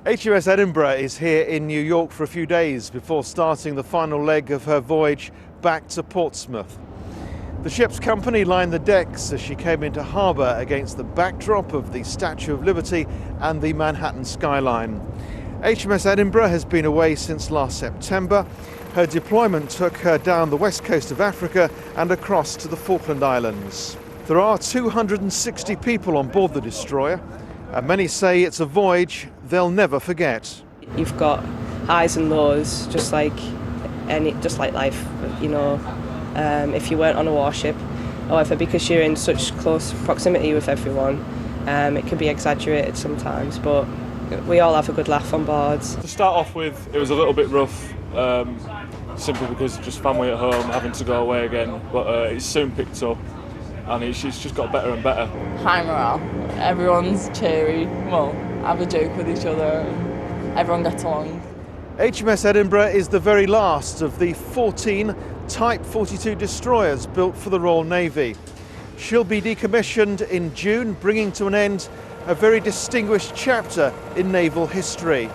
HMS Edinburgh is here in New York for a few days before starting the final leg of her voyage back to Portsmouth. The ship's company lined the decks as she came into harbour against the backdrop of the Statue of Liberty and the Manhattan skyline. HMS Edinburgh has been away since last September. Her deployment took her down the west coast of Africa and across to the Falkland Islands. There are 260 people on board the destroyer, and many say it's a voyage they'll never forget. You've got highs and lows, just like life, you know. If you weren't on a warship, however, because you're in such close proximity with everyone, it can be exaggerated sometimes, but we all have a good laugh on board. To start off with, it was a little bit rough, simply because just family at home, having to go away again, but it's soon picked up and it's just got better and better. High morale, everyone's cheery, well, have a joke with each other, everyone gets along. HMS Edinburgh is the very last of the 14 Type 42 destroyers built for the Royal Navy. She'll be decommissioned in June, bringing to an end a very distinguished chapter in naval history.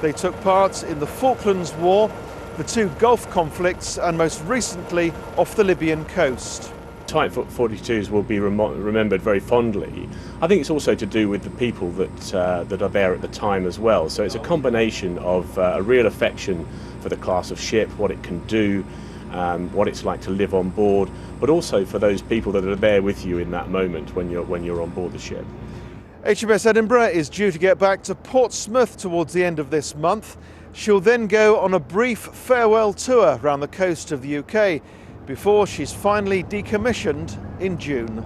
They took part in the Falklands War, the two Gulf conflicts, and most recently off the Libyan coast. Type 42s will be remembered very fondly. I think it's also to do with the people that are there at the time as well. So it's a combination of a real affection for the class of ship, what it can do, what it's like to live on board, but also for those people that are there with you in that moment when you're on board the ship. HMS Edinburgh is due to get back to Portsmouth towards the end of this month. She'll then go on a brief farewell tour around the coast of the UK before she's finally decommissioned in June.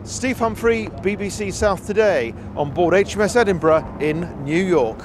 Steve Humphrey, BBC South Today, on board HMS Edinburgh in New York.